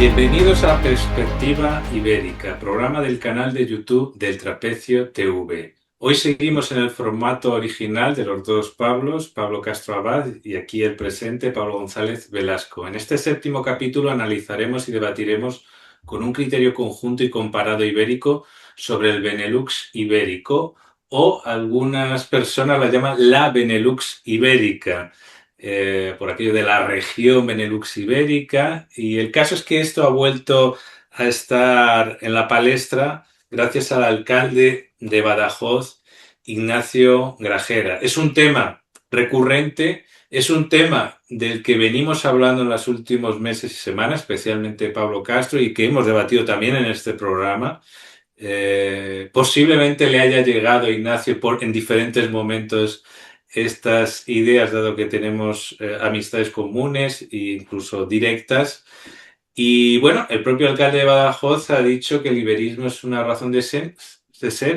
Bienvenidos a Perspectiva Ibérica, programa del canal de YouTube del Trapecio TV. Hoy seguimos en el formato original de los dos Pablos, Pablo Castro Abad y aquí el presente, Pablo González Velasco. En este séptimo capítulo analizaremos y debatiremos con un criterio conjunto y comparado ibérico sobre el Benelux ibérico, o algunas personas la llaman la Benelux ibérica. Por aquello de la región Benelux ibérica, y el caso es que esto ha vuelto a estar en la palestra gracias al alcalde de Badajoz, Ignacio Gragera. Es un tema recurrente, es un tema del que venimos hablando en los últimos meses y semanas, especialmente Pablo Castro, y que hemos debatido también en este programa. Posiblemente le haya llegado a Ignacio en diferentes momentos estas ideas, dado que tenemos amistades comunes e incluso directas. Y bueno, el propio alcalde de Badajoz ha dicho que el iberismo es una razón de ser,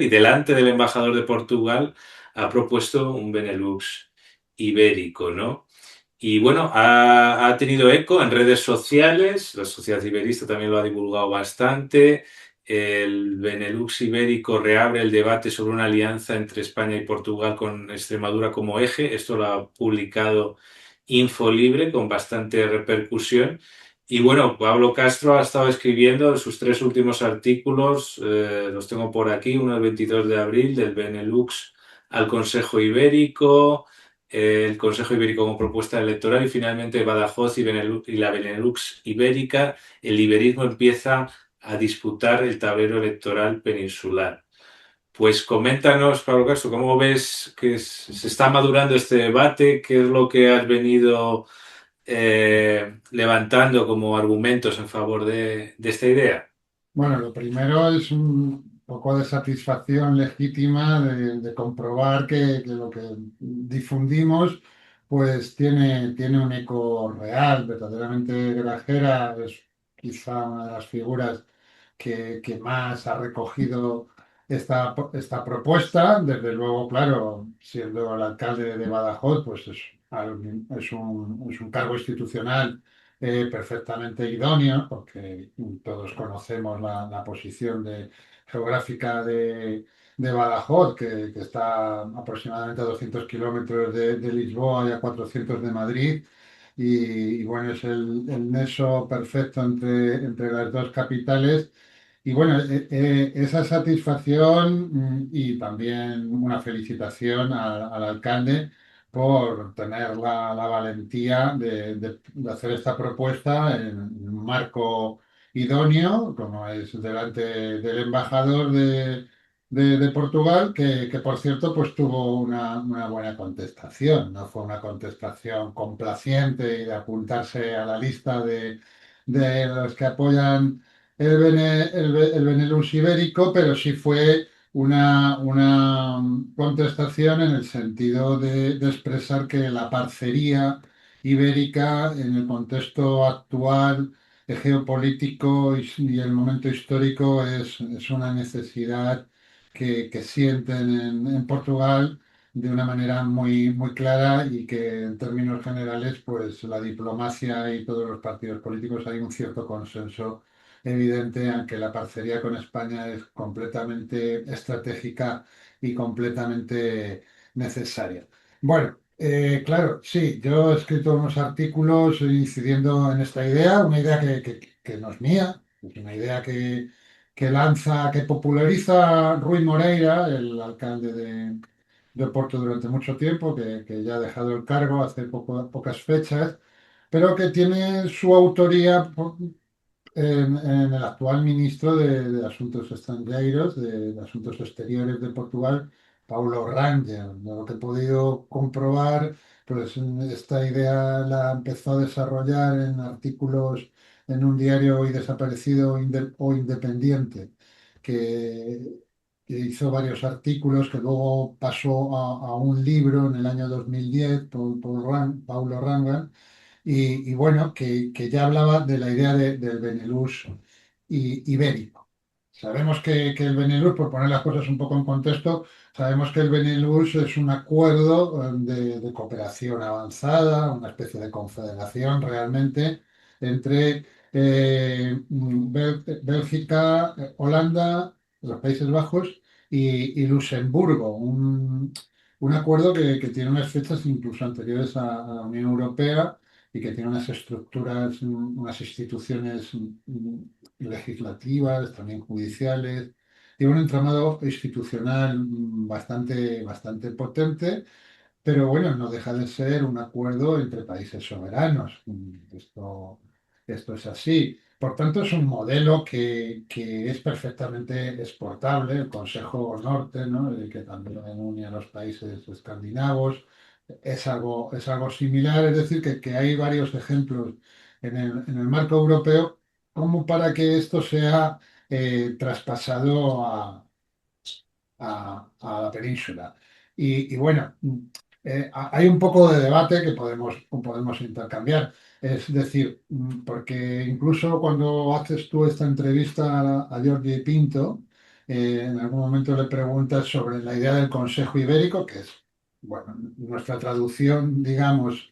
y delante del embajador de Portugal ha propuesto un Benelux ibérico, ¿no? Y bueno, ha tenido eco en redes sociales, la sociedad iberista también lo ha divulgado bastante. El Benelux ibérico reabre el debate sobre una alianza entre España y Portugal con Extremadura como eje. Esto lo ha publicado Infolibre con bastante repercusión. Y bueno, Pablo Castro ha estado escribiendo sus tres últimos artículos, los tengo por aquí, uno el 22 de abril, del Benelux al Consejo Ibérico, el Consejo Ibérico como propuesta electoral, y finalmente Badajoz y la Benelux ibérica. El iberismo empieza a disputar el tablero electoral peninsular. Pues coméntanos, Pablo Castro, ¿cómo ves que se está madurando este debate? ¿Qué es lo que has venido levantando como argumentos en favor de esta idea? Bueno, lo primero es un poco de satisfacción legítima de comprobar que lo que difundimos pues tiene un eco real. Verdaderamente Grajera es quizá una de las figuras que más ha recogido esta propuesta. Desde luego, claro, siendo el alcalde de Badajoz, pues es un cargo institucional perfectamente idóneo, porque todos conocemos la posición geográfica de Badajoz, que está aproximadamente a 200 kilómetros de Lisboa y a 400 de Madrid. Y bueno, es el nexo perfecto entre las dos capitales. Y bueno, esa satisfacción, y también una felicitación al alcalde por tener la valentía de hacer esta propuesta en un marco idóneo, como es delante del embajador de Portugal, que por cierto pues tuvo una buena contestación. No fue una contestación complaciente y de apuntarse a la lista de los que apoyan el Benelux ibérico, pero sí fue una contestación en el sentido de expresar que la parcería ibérica en el contexto actual geopolítico y el momento histórico es una necesidad que sienten en Portugal de una manera muy clara, y que en términos generales pues la diplomacia y todos los partidos políticos hay un cierto consenso evidente, aunque la parcería con España es completamente estratégica y completamente necesaria. Bueno, claro, sí, yo he escrito unos artículos incidiendo en esta idea, una idea que no es mía, es una idea que populariza Rui Moreira, el alcalde de Porto durante mucho tiempo, que ya ha dejado el cargo hace pocas fechas, pero que tiene su autoría en el actual ministro de Asuntos Extranjeros, de Asuntos Exteriores de Portugal, Paulo Rangel. De lo que he podido comprobar, pues esta idea la empezó a desarrollar en artículos en un diario hoy desaparecido o independiente, que, que hizo varios artículos, que luego pasó a un libro en el año 2010 por Paulo Rangel. Y bueno, que ya hablaba de la idea del Benelux ibérico. Sabemos que el Benelux, por poner las cosas un poco en contexto, sabemos que el Benelux es un acuerdo de cooperación avanzada, una especie de confederación realmente entre Bélgica, Holanda, los Países Bajos y Luxemburgo. Un acuerdo que tiene unas fechas incluso anteriores a la Unión Europea y que tiene unas estructuras, unas instituciones legislativas, también judiciales. Tiene un entramado institucional bastante potente, pero bueno, no deja de ser un acuerdo entre países soberanos. Esto es así. Por tanto, es un modelo que es perfectamente exportable. El Consejo Norte, ¿no? Que también une a los países escandinavos, es algo similar. Es decir, que hay varios ejemplos en el marco europeo como para que esto sea traspasado a la península. Y bueno, hay un poco de debate que podemos intercambiar. Es decir, porque incluso cuando haces tú esta entrevista a Jordi Pinto, en algún momento le preguntas sobre la idea del Consejo Ibérico, que es, bueno, nuestra traducción, digamos,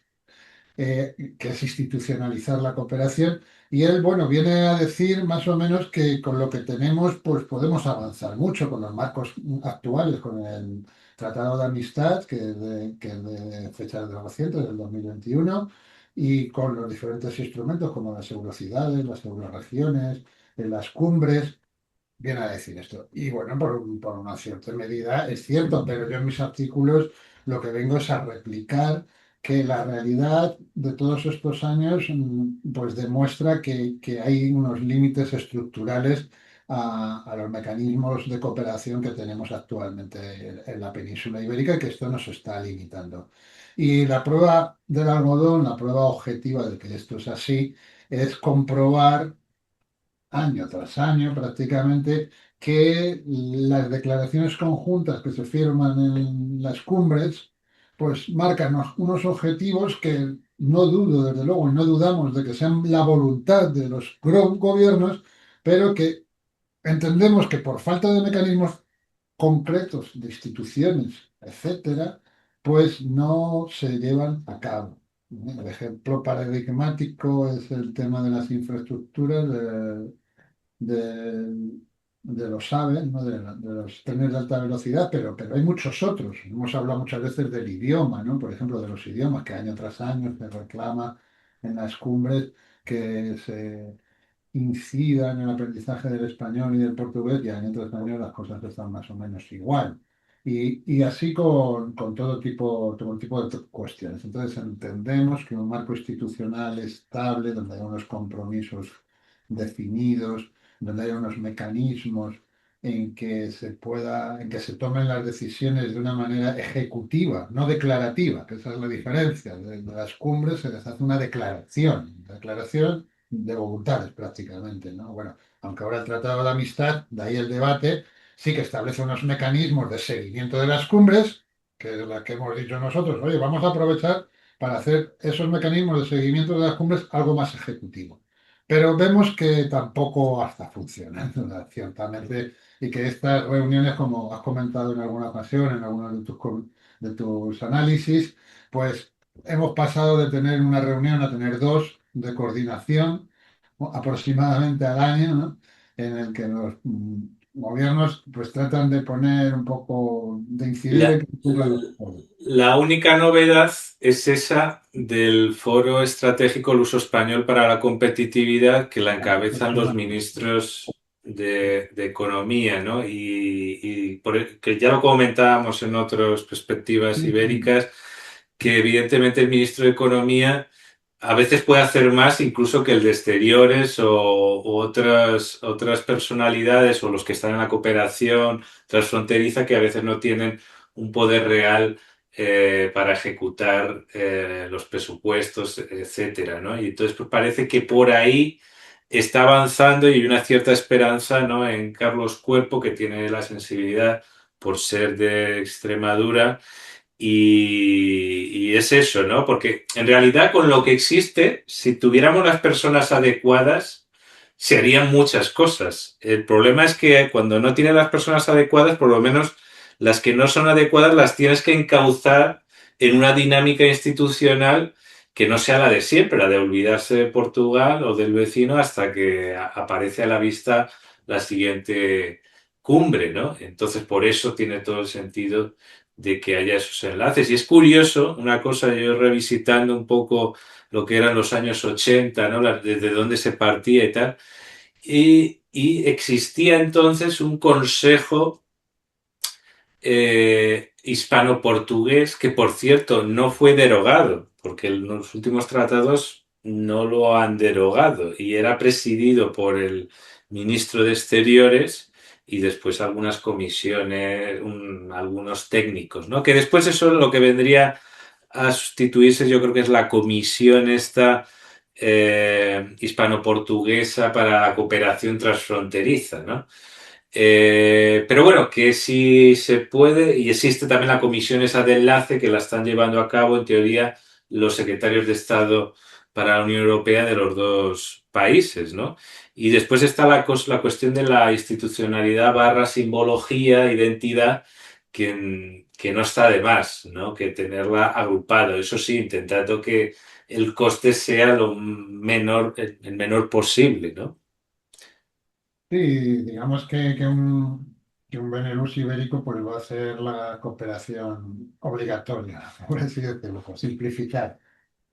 que es institucionalizar la cooperación. Y él, bueno, viene a decir más o menos que con lo que tenemos, pues podemos avanzar mucho con los marcos actuales, con el Tratado de Amistad, que es de fecha de reciente, del 2021, y con los diferentes instrumentos como las eurocidades, las euroregiones, las cumbres. Viene a decir esto. Y bueno, por una cierta medida es cierto, pero yo en mis artículos lo que vengo es a replicar que la realidad de todos estos años pues demuestra que hay unos límites estructurales a los mecanismos de cooperación que tenemos actualmente en la península ibérica y que esto nos está limitando. Y la prueba del algodón, la prueba objetiva de que esto es así, es comprobar año tras año prácticamente, que las declaraciones conjuntas que se firman en las cumbres, pues marcan unos objetivos que no dudo, desde luego, y no dudamos de que sean la voluntad de los gobiernos, pero que entendemos que por falta de mecanismos concretos, de instituciones, etcétera, pues no se llevan a cabo. El ejemplo paradigmático es el tema de las infraestructuras, de, de los AVE, ¿no? De los trenes de alta velocidad, pero hay muchos otros. Hemos hablado muchas veces del idioma, ¿no? Por ejemplo, de los idiomas que año tras año se reclama en las cumbres que se incida en el aprendizaje del español y del portugués, y año tras año las cosas están más o menos igual. Y así con todo tipo de cuestiones. Entonces entendemos que un marco institucional estable, donde hay unos compromisos definidos, donde haya unos mecanismos en que se tomen las decisiones de una manera ejecutiva, no declarativa, que esa es la diferencia. De las cumbres se les hace una declaración de voluntades prácticamente, ¿no? Bueno, aunque ahora el Tratado de Amistad, de ahí el debate, sí que establece unos mecanismos de seguimiento de las cumbres, que es la que hemos dicho nosotros, oye, vamos a aprovechar para hacer esos mecanismos de seguimiento de las cumbres algo más ejecutivo. Pero vemos que tampoco está funcionando, ¿no? Ciertamente, y que estas reuniones, como has comentado en alguna ocasión, en algunos de tus análisis, pues hemos pasado de tener una reunión a tener dos de coordinación aproximadamente al año, ¿no? En el que los gobiernos pues tratan de poner un poco, de incidir en La, que se cumplan los acuerdos. la única novedad es esa del Foro Estratégico Luso Español para la Competitividad que la encabezan Eso es los una novedad. ministros de Economía, ¿no? Que ya lo comentábamos en otras perspectivas Sí, sí. ibéricas, que evidentemente el ministro de Economía a veces puede hacer más incluso que el de Exteriores o otras personalidades o los que están en la cooperación transfronteriza que a veces no tienen un poder real para ejecutar los presupuestos, etcétera, ¿no? Y entonces pues parece que por ahí está avanzando y hay una cierta esperanza, ¿no? En Carlos Cuerpo, que tiene la sensibilidad por ser de Extremadura y es eso, ¿no? Porque en realidad con lo que existe, si tuviéramos las personas adecuadas, se harían muchas cosas. El problema es que cuando no tienes las personas adecuadas, por lo menos las que no son adecuadas las tienes que encauzar en una dinámica institucional que no sea la de siempre, la de olvidarse de Portugal o del vecino hasta que aparece a la vista la siguiente cumbre, ¿no? Entonces, por eso tiene todo el sentido de que haya esos enlaces. Y es curioso, una cosa, yo revisitando un poco lo que eran los años 80, ¿no? Desde dónde se partía y tal, y existía entonces un consejo hispano-portugués que, por cierto, no fue derogado, porque los últimos tratados no lo han derogado, y era presidido por el ministro de Exteriores y después algunas comisiones, algunos técnicos, ¿no? Que después eso lo que vendría a sustituirse, yo creo que es la comisión esta hispano-portuguesa para la cooperación transfronteriza, ¿no? Pero bueno, que si se puede, y existe también la comisión esa de enlace que la están llevando a cabo, en teoría, los secretarios de Estado para la Unión Europea de los dos países, ¿no? Y después está la cuestión de la institucionalidad barra simbología, identidad, que no está de más, ¿no? Que tenerla agrupado. Eso sí, intentando que el coste sea lo menor, el menor posible, ¿no? Sí, digamos que un Benelux ibérico pues va a ser la cooperación obligatoria, por así decirlo, por simplificar,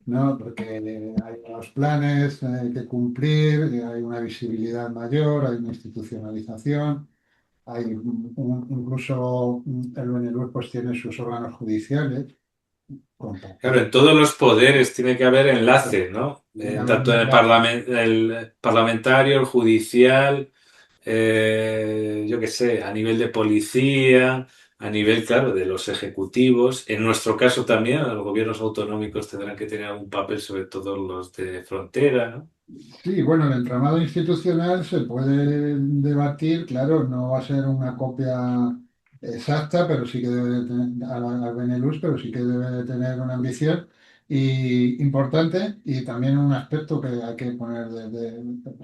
¿no? Porque hay unos planes que cumplir, hay una visibilidad mayor, hay una institucionalización, hay incluso el Benelux pues tiene sus órganos judiciales Claro, compartidos. en todos los poderes tiene que haber enlace, ¿no? Tiene que haber Tanto un en enlace. el parlamentario, el judicial, yo qué sé, a nivel de policía, a nivel, claro, de los ejecutivos. En nuestro caso también, los gobiernos autonómicos tendrán que tener algún papel, sobre todo los de frontera, ¿no? Sí, bueno, el entramado institucional se puede debatir, claro, no va a ser una copia exacta, pero sí que debe de tener al Benelux, pero sí que debe de tener una ambición y importante y también un aspecto que hay que poner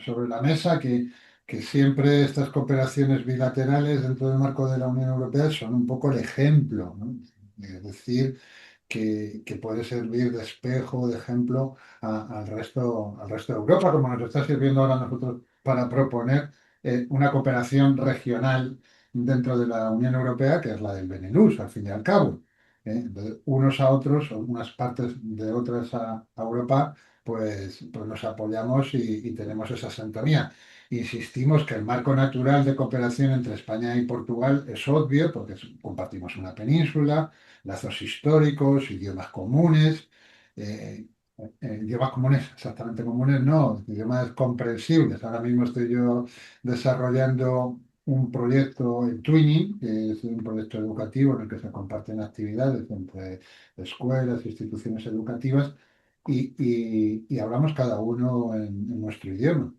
sobre la mesa, que siempre estas cooperaciones bilaterales dentro del marco de la Unión Europea son un poco el ejemplo, ¿no? Es decir, que puede servir de espejo, de ejemplo al resto de Europa, como nos está sirviendo ahora a nosotros para proponer una cooperación regional dentro de la Unión Europea, que es la del Benelux, al fin y al cabo. Entonces, unos a otros, o unas partes de otras a Europa, pues nos apoyamos y tenemos esa sintonía. Insistimos que el marco natural de cooperación entre España y Portugal es obvio, porque compartimos una península, lazos históricos, idiomas comunes, eh, idiomas comunes, exactamente comunes, no, idiomas comprensibles. Ahora mismo estoy yo desarrollando un proyecto en Twinning, que es un proyecto educativo en el que se comparten actividades entre escuelas, instituciones educativas, y hablamos cada uno en nuestro idioma.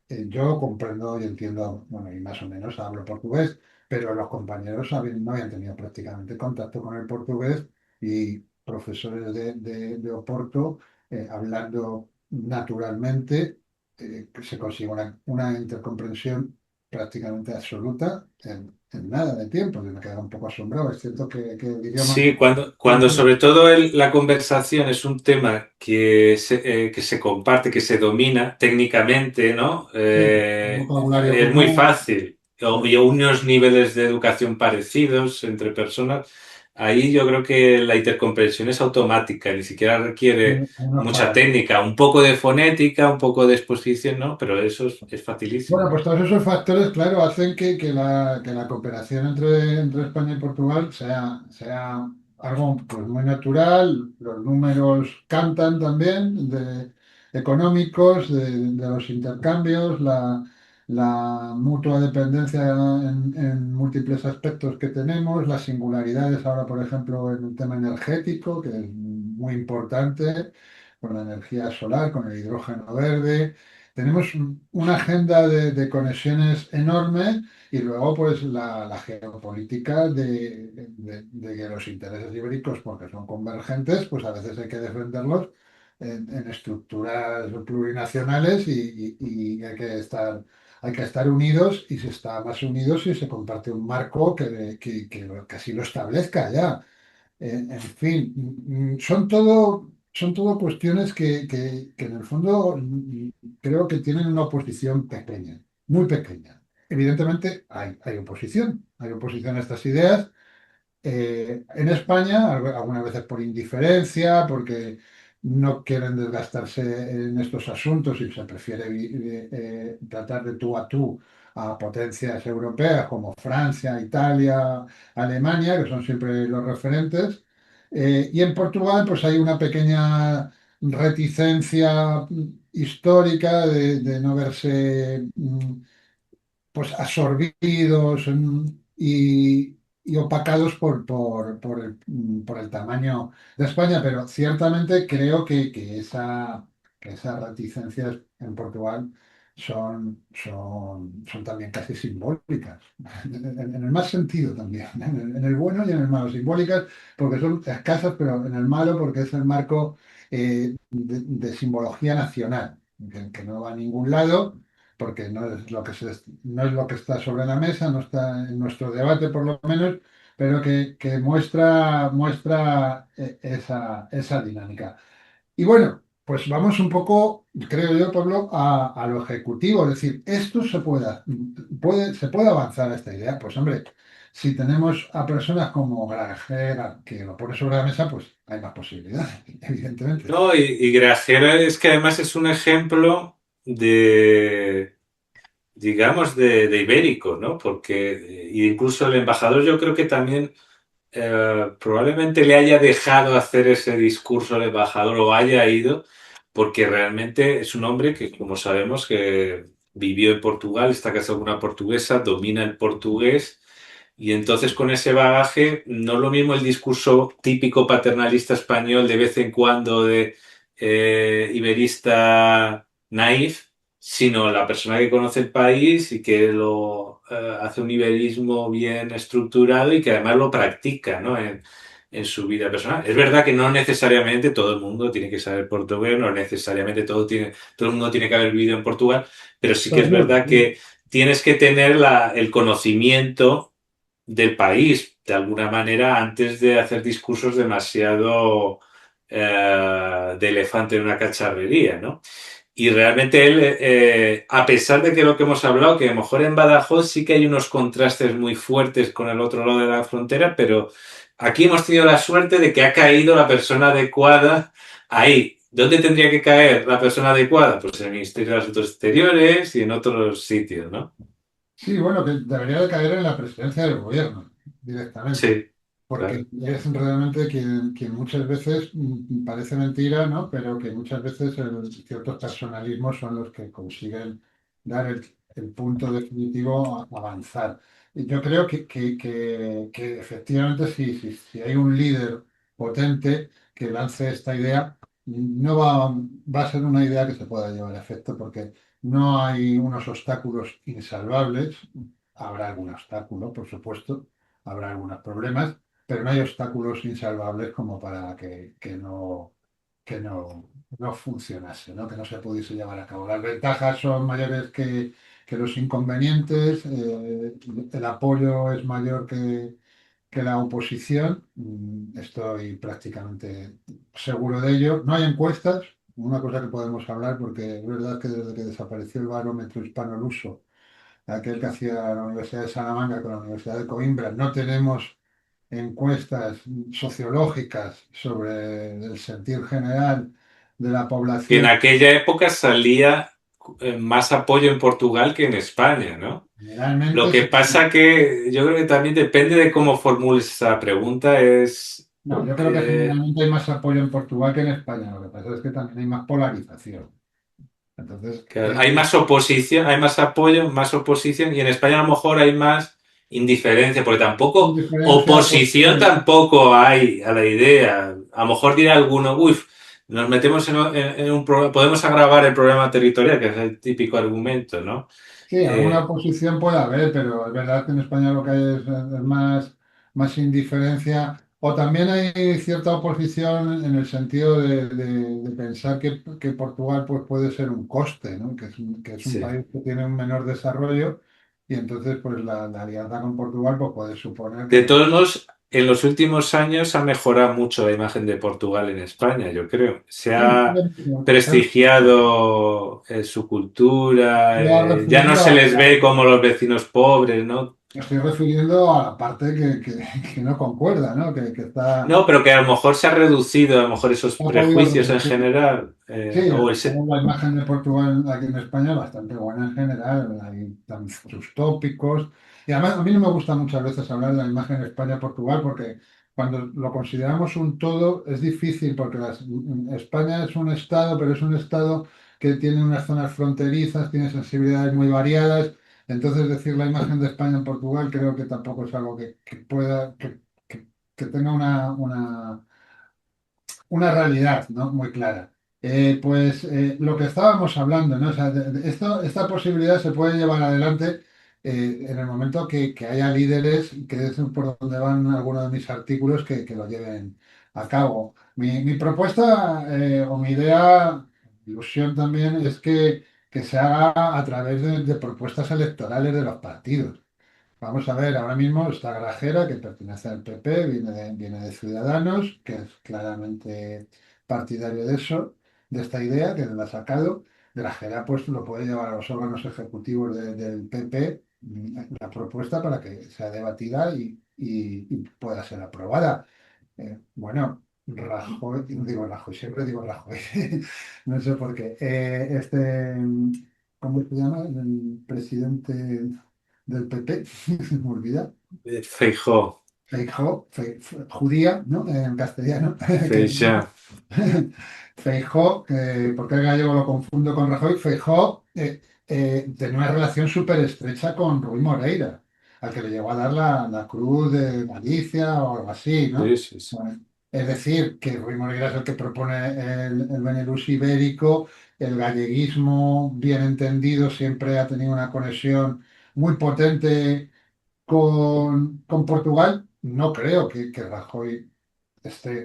Yo comprendo y entiendo, bueno, y más o menos hablo portugués, pero los compañeros no habían tenido prácticamente contacto con el portugués y profesores de Oporto hablando naturalmente, que se consigue una intercomprensión prácticamente absoluta en nada de tiempo. Yo me quedaba un poco asombrado. Es cierto que el idioma... Sí, cuando sobre todo la conversación es un tema que se comparte, que se domina técnicamente, ¿no? Sí, un vocabulario Es muy común. fácil. Y unos niveles de educación parecidos entre personas. Ahí yo creo que la intercomprensión es automática, ni siquiera requiere Uno mucha falla. técnica, un poco de fonética, un poco de exposición, ¿no? Pero eso es Bueno, facilísimo. pues todos esos factores, claro, hacen que la cooperación entre España y Portugal sea algo pues, muy natural. Los números cantan también económicos, de los intercambios, la mutua dependencia en múltiples aspectos que tenemos, las singularidades ahora, por ejemplo, en el tema energético, que es muy importante, con la energía solar, con el hidrógeno verde. Tenemos una agenda de conexiones enorme y luego pues la geopolítica de que los intereses ibéricos, porque son convergentes, pues a veces hay que defenderlos en estructuras plurinacionales y hay que estar unidos y se está más unidos si se comparte un marco que así lo establezca ya. En fin, son todo son todo cuestiones que en el fondo creo que tienen una oposición pequeña, muy pequeña. Evidentemente hay oposición a estas ideas. En España, algunas veces por indiferencia, porque no quieren desgastarse en estos asuntos y se prefiere tratar de tú a tú a potencias europeas como Francia, Italia, Alemania, que son siempre los referentes. Y en Portugal, pues hay una pequeña reticencia histórica de no verse pues absorbidos y opacados por el tamaño de España, pero ciertamente creo que esas reticencias en Portugal son también casi simbólicas, en el más sentido también, en el bueno y en el malo, simbólicas porque son escasas, pero en el malo porque es el marco de simbología nacional, que no va a ningún lado porque no es lo que está sobre la mesa, no está en nuestro debate por lo menos, pero que muestra esa dinámica. Y bueno, pues vamos un poco, creo yo, Pablo, a lo ejecutivo, es decir, esto se puede avanzar a esta idea. Pues hombre, si tenemos a personas como Grajera que lo pone sobre la mesa, pues hay más posibilidades, evidentemente. No, y Grajera es que además es un ejemplo de, digamos, de ibérico, ¿no? Porque incluso el embajador yo creo que también probablemente le haya dejado hacer ese discurso al embajador o haya ido, porque realmente es un hombre que, como sabemos, que vivió en Portugal, está casado con una portuguesa, domina el portugués, y entonces con ese bagaje, no es lo mismo el discurso típico paternalista español de vez en cuando de iberista naif, sino la persona que conoce el país y que lo hace un iberismo bien estructurado y que además lo practica, ¿no? En su vida personal. Es verdad que no necesariamente todo el mundo tiene que saber portugués, no necesariamente todo el mundo tiene que haber vivido en Portugal, pero sí que es Seguro. verdad que tienes que tener el conocimiento del país, de alguna manera, antes de hacer discursos demasiado de elefante en una cacharrería, ¿no? Y realmente él, a pesar de que lo que hemos hablado, que a lo mejor en Badajoz sí que hay unos contrastes muy fuertes con el otro lado de la frontera, pero aquí hemos tenido la suerte de que ha caído la persona adecuada ahí. ¿Dónde tendría que caer la persona adecuada? Pues en el Ministerio de Asuntos Exteriores y en otros sitios, ¿no? Sí, bueno, que debería de caer en la presidencia del gobierno directamente, Sí, porque claro. es realmente quien muchas veces parece mentira, ¿no? Pero que muchas veces ciertos personalismos son los que consiguen dar el punto definitivo a avanzar. Y yo creo que efectivamente si hay un líder potente que lance esta idea, no va a ser una idea que se pueda llevar a efecto, porque no hay unos obstáculos insalvables, habrá algún obstáculo, por supuesto, habrá algunos problemas, pero no hay obstáculos insalvables como para que no funcionase, ¿no? Que no se pudiese llevar a cabo. Las ventajas son mayores que los inconvenientes, el apoyo es mayor que la oposición, estoy prácticamente seguro de ello. No hay encuestas, una cosa que podemos hablar, porque es verdad que desde que desapareció el barómetro hispano-luso, aquel que hacía la Universidad de Salamanca con la Universidad de Coimbra, no tenemos encuestas sociológicas sobre el sentir general de la Que en población. aquella época salía más apoyo en Portugal que en España, ¿no? Lo Generalmente, que pasa que yo creo que también depende de cómo formules esa pregunta, es no, yo creo que eh, generalmente hay más apoyo en Portugal que en España. Lo que pasa es que también hay más polarización. Entonces, que hay más oposición, hay más apoyo, más oposición, y en España a lo mejor hay más indiferencia, porque tampoco, indiferencia, oposición tampoco hay a la idea. A lo mejor dirá alguno, uy, nos metemos en un problema, podemos agravar el problema territorial, que es el típico argumento, ¿no? sí, alguna Eh, oposición puede haber, pero es verdad que en España lo que hay es más indiferencia. O también hay cierta oposición en el sentido de pensar que Portugal pues, puede ser un coste, ¿no? Que es un sí. país que tiene un menor desarrollo y entonces pues la alianza con Portugal pues, puede suponer De que todos modos, en los últimos años ha mejorado mucho la imagen de Portugal en España, yo creo. Se Sí, ha prestigiado su cultura, me estoy ya no refiriendo se les ve como los vecinos pobres, ¿no? me estoy refiriendo a la parte que no concuerda, ¿no? Que está, No, pero que a lo mejor se ha reducido, a lo mejor esos ha podido prejuicios en reducir. general, Sí, o ese... tenemos la imagen de Portugal aquí en España es bastante buena en general, hay sus tópicos. Y además a mí no me gusta muchas veces hablar de la imagen de España-Portugal porque cuando lo consideramos un todo es difícil porque España es un estado, pero es un estado que tiene unas zonas fronterizas, tiene sensibilidades muy variadas. Entonces decir la imagen de España en Portugal creo que tampoco es algo que pueda, que tenga una realidad, ¿no? Muy clara. Lo que estábamos hablando, ¿no? O sea, esta posibilidad se puede llevar adelante en el momento que haya líderes, que es por donde van algunos de mis artículos, que lo lleven a cabo. Mi propuesta o mi idea, ilusión también, es que se haga a través de propuestas electorales de los partidos. Vamos a ver, ahora mismo está Grajera, que pertenece al PP, viene de Ciudadanos, que es claramente partidario de eso, de esta idea, que la ha sacado. Grajera, pues lo puede llevar a los órganos ejecutivos del PP, la propuesta para que sea debatida y pueda ser aprobada. Bueno, Rajoy, digo Rajoy, siempre digo Rajoy, no sé por qué. ¿Cómo se llama? El presidente del PP, se me olvida. Feijó, Feijóo, judía, ¿no? En castellano. que- Feijá, Feijóo, porque el gallego lo confundo con Rajoy. Feijóo tenía una relación súper estrecha con Rui Moreira, al que le llegó a dar la Cruz de Galicia o algo así, sí, ¿no? sí, sí. Bueno, es decir, que Rui Moreira es el que propone el Benelux ibérico, el galleguismo, bien entendido, siempre ha tenido una conexión muy potente con Portugal. No creo que Rajoy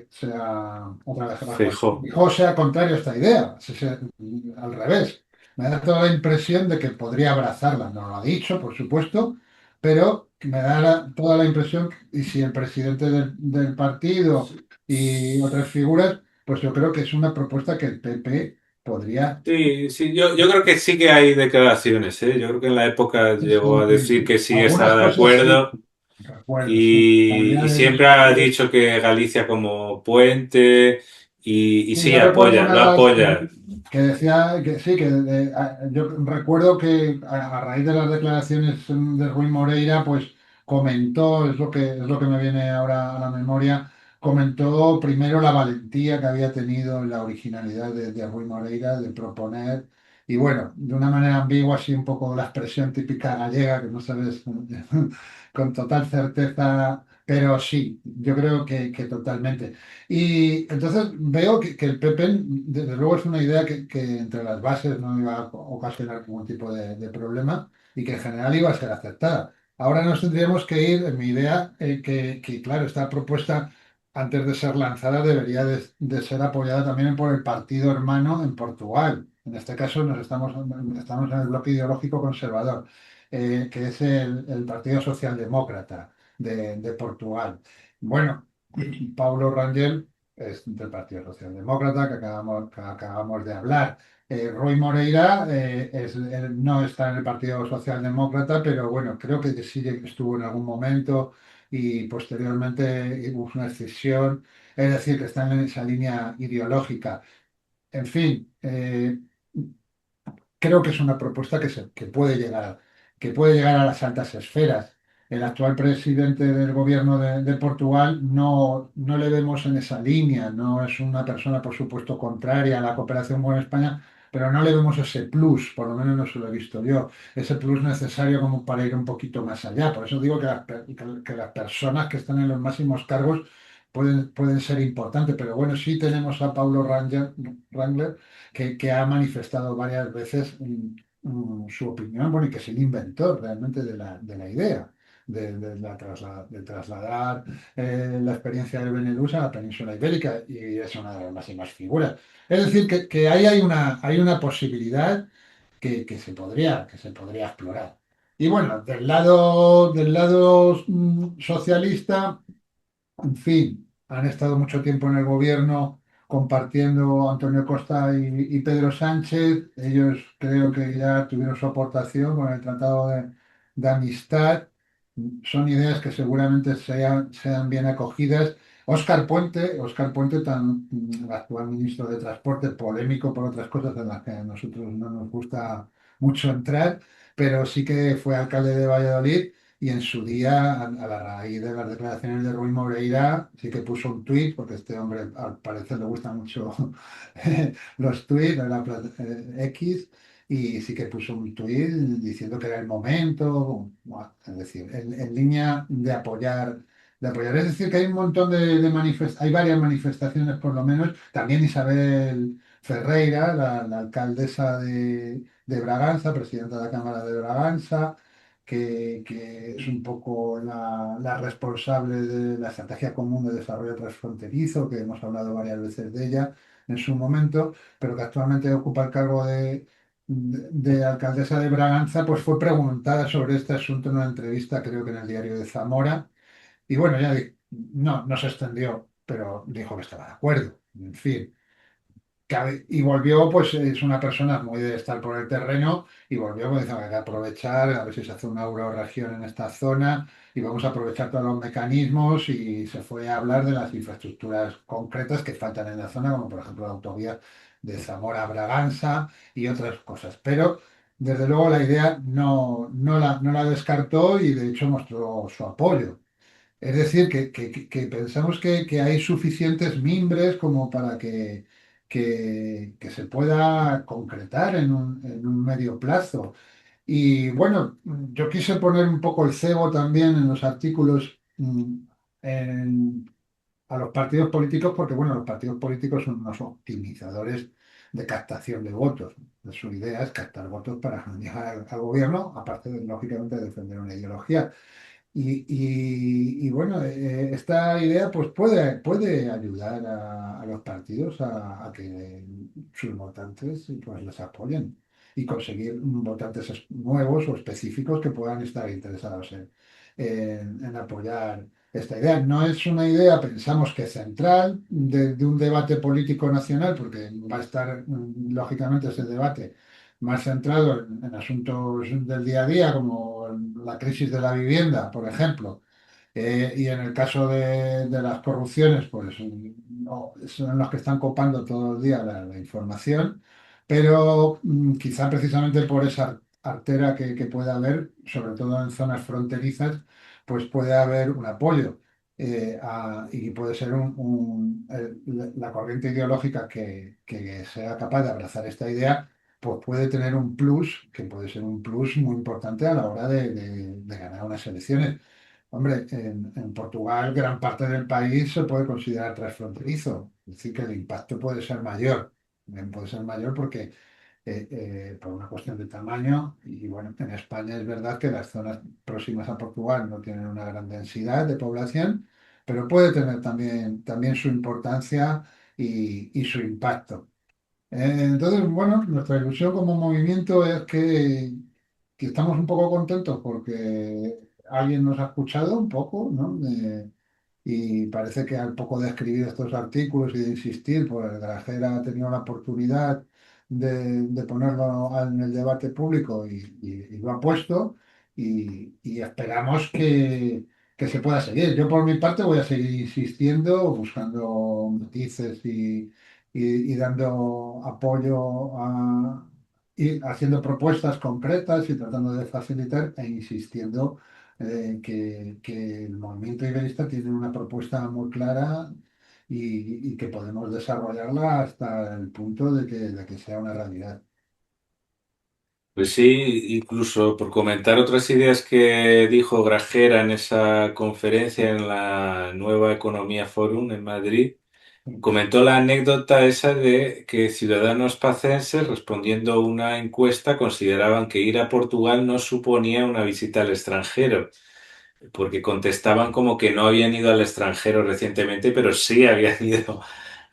sea otra vez Rajoy. Feijó. O sea contrario a esta idea, al revés. Me da toda la impresión de que podría abrazarla. No lo ha dicho, por supuesto, pero me da toda la impresión, y si el presidente del partido y otras figuras, pues yo creo que es una propuesta que el PP podría. Sí, sí, yo creo que sí que hay declaraciones, ¿eh? Yo creo que en la época Sí, llegó a decir sí. que sí Algunas estaba de cosas sí, acuerdo recuerdo, sí. y siempre ha dicho que Galicia como puente y Sí, sí, yo recuerdo apoya, una lo de las apoya. que decía que sí, yo recuerdo que a raíz de las declaraciones de Rui Moreira, pues comentó, es lo que me viene ahora a la memoria, comentó primero la valentía que había tenido, la originalidad de Rui Moreira de proponer, y bueno, de una manera ambigua, así un poco la expresión típica gallega, que no sabes con total certeza, pero sí, yo creo que totalmente. Y entonces veo que el PP, desde luego, es una idea que entre las bases no iba a ocasionar ningún tipo de problema y que en general iba a ser aceptada. Ahora nos tendríamos que ir, en mi idea, claro, esta propuesta, antes de ser lanzada, debería de ser apoyada también por el partido hermano en Portugal. En este caso estamos en el bloque ideológico conservador, que es el Partido Socialdemócrata de Portugal. Bueno, Paulo Rangel es del Partido Socialdemócrata que acabamos de hablar. Rui Moreira él no está en el Partido Socialdemócrata, pero bueno, creo que sí que estuvo en algún momento y posteriormente hubo una escisión, es decir, que está en esa línea ideológica. En fin, creo que es una propuesta que puede llegar a las altas esferas. El actual presidente del gobierno de Portugal no le vemos en esa línea, no es una persona, por supuesto, contraria a la cooperación con España, pero no le vemos ese plus, por lo menos no se lo he visto yo, ese plus necesario como para ir un poquito más allá. Por eso digo que las personas que están en los máximos cargos pueden ser importantes, pero bueno, sí tenemos a Paulo Rangel, que ha manifestado varias veces su opinión, bueno, y que es el inventor realmente de la idea. De trasladar la experiencia del Benelux a la península ibérica y es una de las máximas figuras. Es decir, que ahí hay una posibilidad que se podría explorar. Y bueno, del lado socialista. en fin, han estado mucho tiempo en el gobierno compartiendo Antonio Costa y Pedro Sánchez. Ellos creo que ya tuvieron su aportación con el Tratado de Amistad. Son ideas que seguramente sean bien acogidas. Óscar Puente, el actual ministro de Transporte, polémico por otras cosas en las que a nosotros no nos gusta mucho entrar, pero sí que fue alcalde de Valladolid y en su día, a la raíz de las declaraciones de Ruiz Moreira, sí que puso un tuit, porque a este hombre al parecer le gustan mucho los tuits de la X, y sí que puso un tuit diciendo que era el momento, buah, es decir, en línea de apoyar. Es decir, que hay un montón hay varias manifestaciones por lo menos. También Isabel Ferreira, la alcaldesa de Braganza, presidenta de la Cámara de Braganza, que es un poco la responsable de la Estrategia Común de Desarrollo Transfronterizo, que hemos hablado varias veces de ella en su momento, pero que actualmente ocupa el cargo de alcaldesa de Braganza, pues fue preguntada sobre este asunto en una entrevista, creo que en el diario de Zamora, y bueno, no se extendió, pero dijo que estaba de acuerdo. En fin. Y volvió, pues es una persona muy de estar por el terreno y volvió, pues dice, hay que aprovechar, a ver si se hace una euroregión en esta zona y vamos a aprovechar todos los mecanismos y se fue a hablar de las infraestructuras concretas que faltan en la zona, como por ejemplo la autovía de Zamora a Braganza y otras cosas. Pero desde luego la idea no la descartó y de hecho mostró su apoyo. Es decir, que pensamos que hay suficientes mimbres como para que se pueda concretar en un medio plazo. Y bueno, yo quise poner un poco el cebo también en los artículos a los partidos políticos, porque bueno, los partidos políticos son unos optimizadores de captación de votos. Su idea es captar votos para llegar al gobierno, aparte de, lógicamente, defender una ideología. Y bueno, esta idea pues puede ayudar a los partidos a que sus votantes pues les apoyen y conseguir votantes nuevos o específicos que puedan estar interesados en apoyar esta idea. No es una idea, pensamos que central de un debate político nacional, porque va a estar lógicamente ese debate más centrado en asuntos del día a día, como la crisis de la vivienda, por ejemplo. Y en el caso de las corrupciones, pues no, son los que están copando todo el día la información, pero quizá precisamente por esa artera que pueda haber, sobre todo en zonas fronterizas, pues puede haber un apoyo. Y puede ser la corriente ideológica que sea capaz de abrazar esta idea, pues puede tener un plus, que puede ser un plus muy importante a la hora de ganar unas elecciones. Hombre, en Portugal gran parte del país se puede considerar transfronterizo, es decir, que el impacto puede ser mayor. Puede ser mayor porque por una cuestión de tamaño y bueno, en España es verdad que las zonas próximas a Portugal no tienen una gran densidad de población, pero puede tener también su importancia y su impacto. Entonces, bueno, nuestra ilusión como movimiento es que estamos un poco contentos porque alguien nos ha escuchado un poco, ¿no? Y parece que al poco de escribir estos artículos y de insistir, pues Grajera ha tenido la oportunidad de ponerlo en el debate público y lo ha puesto y esperamos que se pueda seguir. Yo por mi parte voy a seguir insistiendo, buscando matices y dando apoyo y haciendo propuestas concretas y tratando de facilitar e insistiendo que el movimiento iberista tiene una propuesta muy clara y que podemos desarrollarla hasta el punto de que sea una realidad. Pues sí, incluso por comentar otras ideas que dijo Grajera en esa conferencia en la Nueva Economía Forum en Madrid, comentó la anécdota esa de que ciudadanos pacenses, respondiendo a una encuesta, consideraban que ir a Portugal no suponía una visita al extranjero, porque contestaban como que no habían ido al extranjero recientemente, pero sí habían ido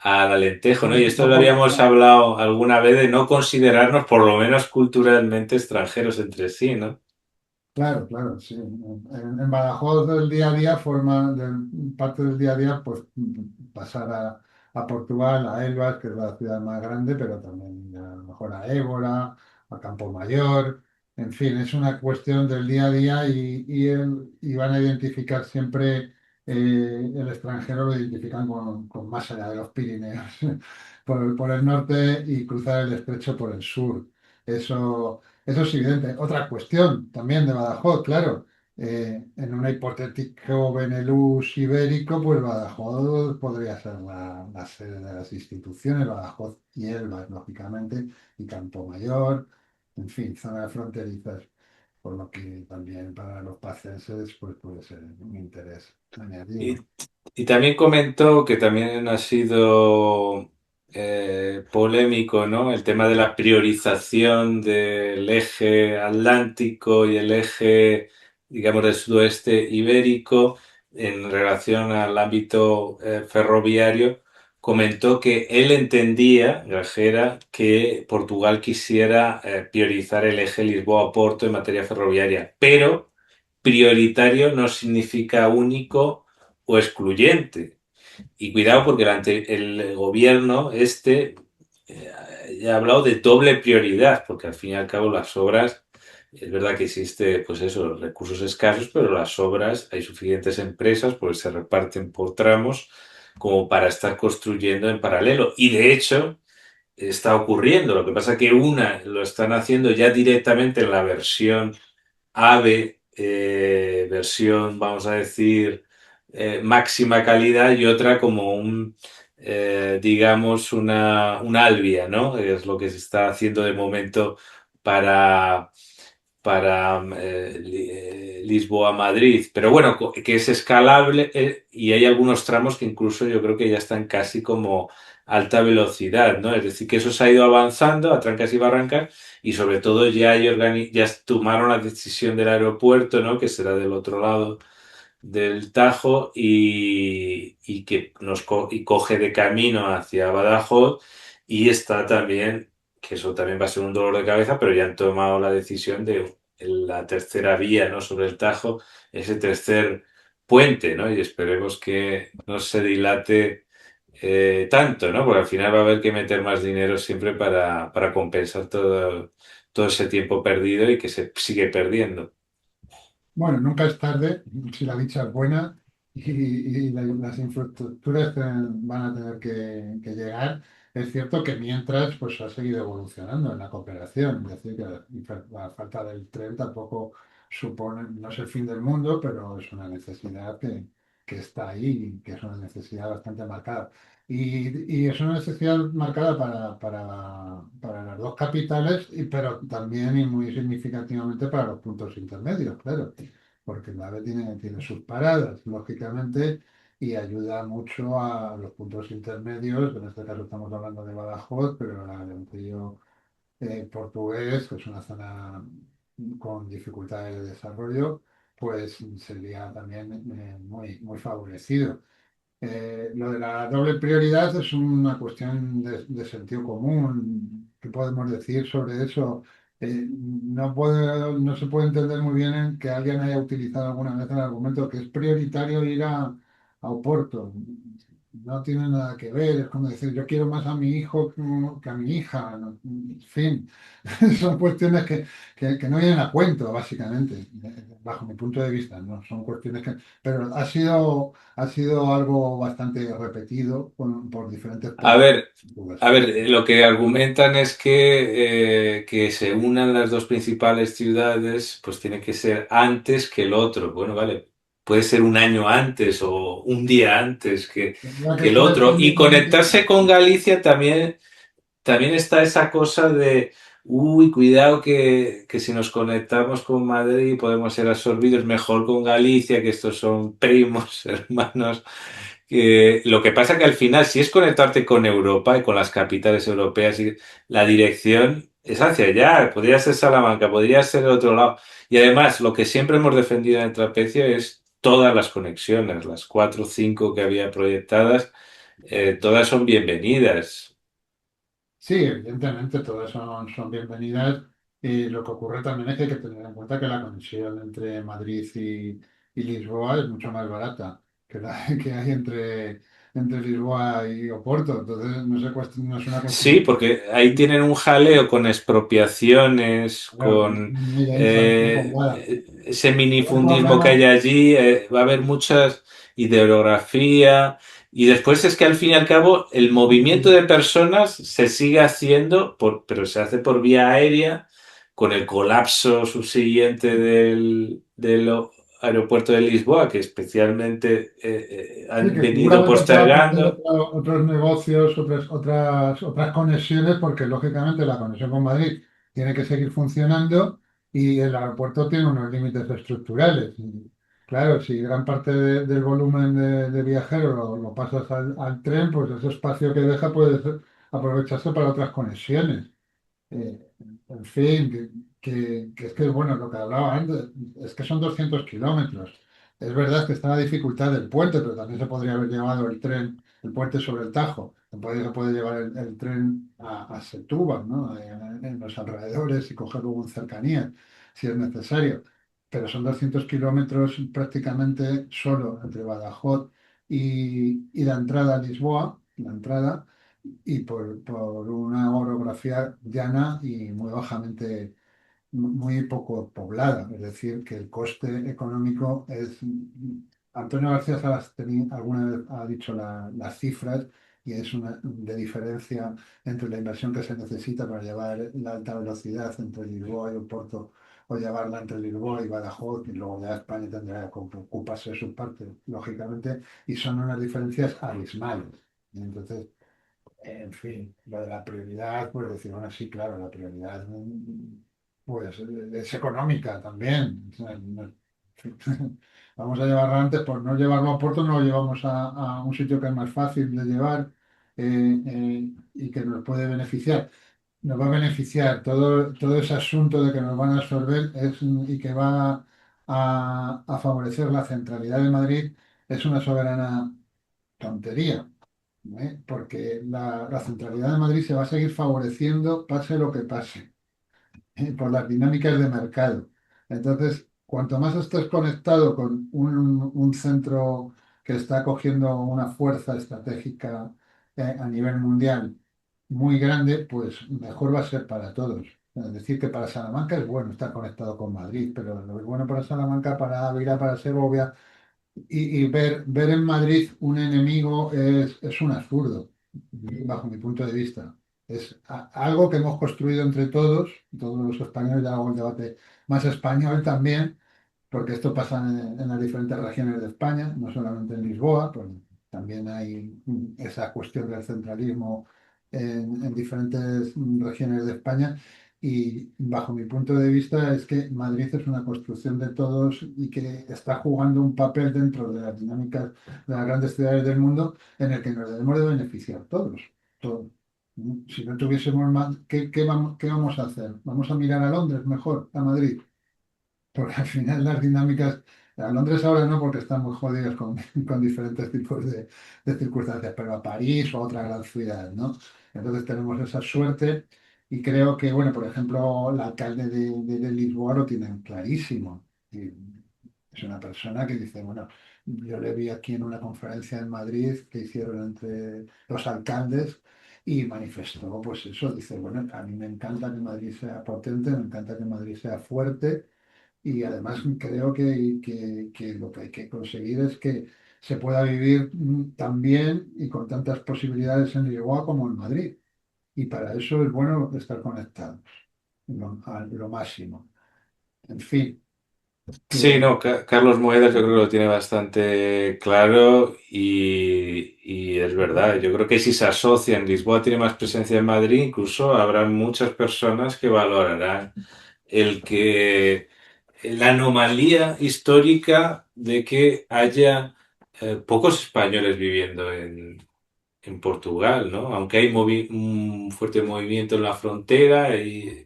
al Alentejo, ¿no? Y esto A lo habíamos Portugal. hablado alguna vez de no considerarnos por lo menos culturalmente extranjeros entre sí, ¿no? Claro, claro, sí. En Badajoz el día a día parte del día a día, pues pasar a Portugal, a Elvas, que es la ciudad más grande, pero también a lo mejor a Évora, a Campomayor, en fin, es una cuestión del día a día y van a identificar siempre el extranjero, lo identifican con más allá de los Pirineos, por el norte y cruzar el estrecho por el sur. Eso es evidente. Otra cuestión también de Badajoz, claro. En un hipotético Benelux ibérico, pues Badajoz podría ser la sede de las instituciones, Badajoz y Elvas, lógicamente, y Campomayor, en fin, zonas fronterizas, por lo que también para los pacenses pues puede ser un interés Y, añadido. y también comentó que también ha sido polémico, ¿no? El tema de la priorización del eje atlántico y el eje, digamos, del sudoeste ibérico en relación al ámbito ferroviario. Comentó que él entendía, Grajera, que Portugal quisiera priorizar el eje Lisboa-Porto en materia ferroviaria, pero prioritario no significa único o excluyente. Y cuidado porque el gobierno eh, ya ha hablado de doble prioridad, porque al fin y al cabo las obras, es verdad que existe, pues eso, recursos escasos, pero las obras, hay suficientes empresas, pues se reparten por tramos como para estar construyendo en paralelo. Y de hecho, está ocurriendo. Lo que pasa es que una lo están haciendo ya directamente en la versión AVE, versión, vamos a decir, máxima calidad y otra como digamos, una Alvia, ¿no? Es lo que se está haciendo de momento para, para Lisboa-Madrid. Pero bueno, que es escalable y hay algunos tramos que incluso yo creo que ya están casi como alta velocidad, ¿no? Es decir, que eso se ha ido avanzando a trancas y barrancas y sobre todo ya tomaron la decisión del aeropuerto, ¿no? Que será del otro lado del Tajo y que y coge de camino hacia Badajoz y está también, que eso también va a ser un dolor de cabeza, pero ya han tomado la decisión de la tercera vía, ¿no? Sobre el Tajo, ese tercer puente, ¿no? Y esperemos que no se dilate tanto, ¿no? Porque al final va a haber que meter más dinero siempre para compensar todo ese tiempo perdido y que se sigue perdiendo. Bueno, nunca es tarde si la dicha es buena y las infraestructuras van a tener que llegar. Es cierto que mientras pues ha seguido evolucionando en la cooperación, es decir, que la falta del tren tampoco supone, no es el fin del mundo, pero es una necesidad que está ahí, y que es una necesidad bastante marcada. Y es una necesidad marcada para las dos capitales, pero también y muy significativamente para los puntos intermedios, claro, porque el AVE tiene sus paradas, lógicamente, y ayuda mucho a los puntos intermedios. En este caso estamos hablando de Badajoz, pero el río portugués, que es una zona con dificultades de desarrollo, pues sería también muy favorecido. Lo de la doble prioridad es una cuestión de sentido común. ¿Qué podemos decir sobre eso? No se puede entender muy bien en que alguien haya utilizado alguna vez el argumento que es prioritario ir a Oporto. No tiene nada que ver, es como decir, yo quiero más a mi hijo que a mi hija. En fin, son cuestiones que no vienen a cuento, básicamente, bajo mi punto de vista. No son cuestiones que... Pero ha sido algo bastante repetido por diferentes A políticos. ver, lo que argumentan es que se unan las dos principales ciudades, pues tiene que ser antes que el otro. Bueno, vale, puede ser un año antes o un día antes Tendrá que que el ser otro. Y conectarse con conveniente. Galicia también está esa cosa de, uy, cuidado que si nos conectamos con Madrid podemos ser absorbidos mejor con Galicia, que estos son primos, hermanos. Lo que pasa que al final, si es conectarte con Europa y con las capitales europeas, la dirección es hacia allá. Podría ser Salamanca, podría ser el otro lado. Y además, lo que siempre hemos defendido en el trapecio es todas las conexiones, las cuatro o cinco que había proyectadas, todas son bienvenidas. Sí, evidentemente todas son bienvenidas. Y lo que ocurre también es que hay que tener en cuenta que la conexión entre Madrid y Lisboa es mucho más barata que la que hay entre Lisboa y Oporto. Entonces, no es una Sí, cuestión. porque ahí tienen un jaleo con expropiaciones, Claro, con muy densa, muy poblada. ese El minifundismo que hay problema, allí. Va a haber muchas ideografía. Y después es que al fin y al cabo el movimiento de personas se sigue haciendo, pero se hace por vía aérea, con el colapso subsiguiente del aeropuerto de Lisboa, que especialmente sí, han que venido seguramente pueda aparecer postergando. otros negocios, otras conexiones, porque lógicamente la conexión con Madrid tiene que seguir funcionando y el aeropuerto tiene unos límites estructurales. Y, claro, si gran parte del volumen de viajeros lo pasas al tren, pues ese espacio que deja puede aprovecharse para otras conexiones. Eh, en fin, que es que, bueno, lo que hablaba antes, es que son 200 kilómetros. Es verdad que está la dificultad del puente, pero también se podría haber llevado el tren, el puente sobre el Tajo. Se puede llevar el tren a Setúbal, ¿no? En los alrededores y cogerlo en cercanías, si es necesario. Pero son 200 kilómetros prácticamente solo entre Badajoz y la entrada a Lisboa, la entrada y por una orografía llana y muy bajamente, muy poco poblada. Es decir, que el coste económico es... Antonio García Salas alguna vez ha dicho las cifras y es una de diferencia entre la inversión que se necesita para llevar la alta velocidad entre Lisboa y Oporto o llevarla entre Lisboa y Badajoz, y luego ya España tendrá que ocuparse de su parte, lógicamente, y son unas diferencias abismales. Entonces, en fin, lo de la prioridad, pues decir, bueno, sí, claro, la prioridad pues es económica también. O sea, vamos a llevarlo antes, por no llevarlo a puerto, no lo llevamos a un sitio que es más fácil de llevar y que nos puede beneficiar. Nos va a beneficiar todo ese asunto de que nos van a absorber y que va a favorecer la centralidad de Madrid, es una soberana tontería. Porque la centralidad de Madrid se va a seguir favoreciendo, pase lo que pase, por las dinámicas de mercado. Entonces, cuanto más estés conectado con un centro que está cogiendo una fuerza estratégica a nivel mundial muy grande, pues mejor va a ser para todos. Es decir, que para Salamanca es bueno estar conectado con Madrid, pero lo es bueno para Salamanca, para Ávila, para Segovia, y ver en Madrid un enemigo es un absurdo, bajo mi punto de vista. Es algo que hemos construido entre todos los españoles, ya hago el debate más español también, porque esto pasa en las diferentes regiones de España, no solamente en Lisboa, pues también hay esa cuestión del centralismo en diferentes regiones de España. Y bajo mi punto de vista es que Madrid es una construcción de todos y que está jugando un papel dentro de las dinámicas de las grandes ciudades del mundo en el que nos debemos de beneficiar todos. Todos. Si no tuviésemos más, qué vamos a hacer? ¿Vamos a mirar a Londres mejor, a Madrid? Porque al final las dinámicas, a Londres ahora no, porque están muy jodidos con diferentes tipos de circunstancias, pero a París o a otra gran ciudad, ¿no? Entonces tenemos esa suerte y creo que, bueno, por ejemplo, el alcalde de Lisboa lo tiene clarísimo. Y es una persona que dice, bueno, yo le vi aquí en una conferencia en Madrid que hicieron entre los alcaldes y manifestó, pues eso, dice, bueno, a mí me encanta que Madrid sea potente, me encanta que Madrid sea fuerte y además creo que lo que hay que conseguir es que se pueda vivir tan bien y con tantas posibilidades en Lisboa como en Madrid. Y para eso es bueno estar conectados, a lo máximo. En fin, Sí, que no, Carlos Moedas yo creo que lo tiene bastante claro y es verdad. Yo creo que si se asocian, Lisboa tiene más presencia en Madrid, incluso habrá muchas personas que valorarán el que la anomalía histórica de que haya pocos españoles viviendo en Portugal, ¿no? Aunque hay un fuerte movimiento en la frontera,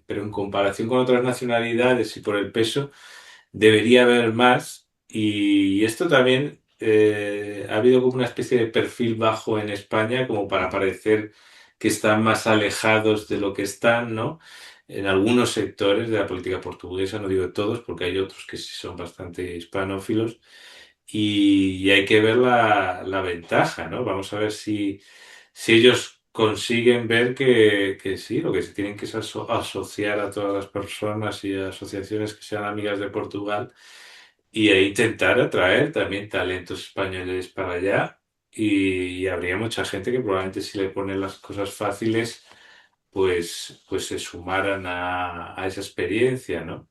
pero en comparación con otras nacionalidades y por el peso debería haber más. Y esto también ha habido como una especie de perfil bajo en España, como para parecer que están más alejados de lo que están, ¿no? en algunos sectores de la política portuguesa, no digo todos, porque hay otros que sí son bastante hispanófilos, y hay que ver la ventaja, ¿no? Vamos a ver si ellos consiguen ver que sí, lo que se tienen que es asociar a todas las personas y asociaciones que sean amigas de Portugal y intentar atraer también talentos españoles para allá. Y habría mucha gente que probablemente si le ponen las cosas fáciles, pues se sumaran a esa experiencia, ¿no?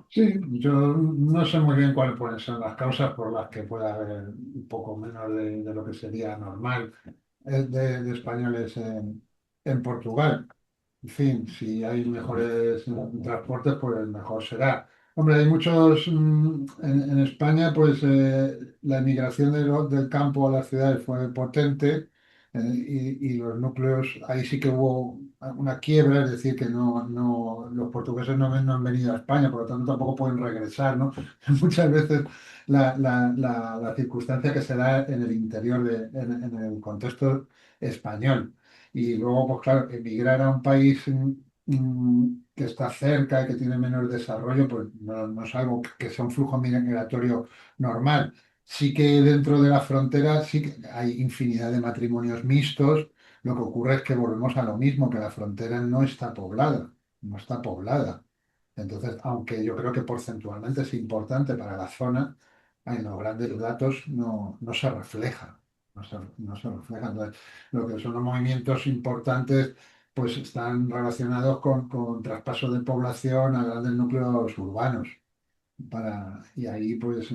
Sí, yo no sé muy bien cuáles pueden ser las causas por las que pueda haber un poco menos de lo que sería normal de españoles en Portugal. En fin, si hay mejores transportes, pues mejor será. Hombre, hay muchos, en España, pues la emigración del campo a las ciudades fue potente y los núcleos, ahí sí que hubo una quiebra, es decir, que los portugueses no han venido a España, por lo tanto tampoco pueden regresar, ¿no? Muchas veces la circunstancia que se da en el interior, en el contexto español. Y luego, pues claro, emigrar a un país que está cerca y que tiene menor desarrollo, pues no es algo que sea un flujo migratorio normal. Sí que dentro de la frontera sí que hay infinidad de matrimonios mixtos. Lo que ocurre es que volvemos a lo mismo, que la frontera no está poblada, no está poblada. Entonces, aunque yo creo que porcentualmente es importante para la zona, en los grandes datos no se refleja. No se refleja. Entonces, lo que son los movimientos importantes, pues están relacionados con traspaso de población a grandes núcleos urbanos. Y ahí, pues,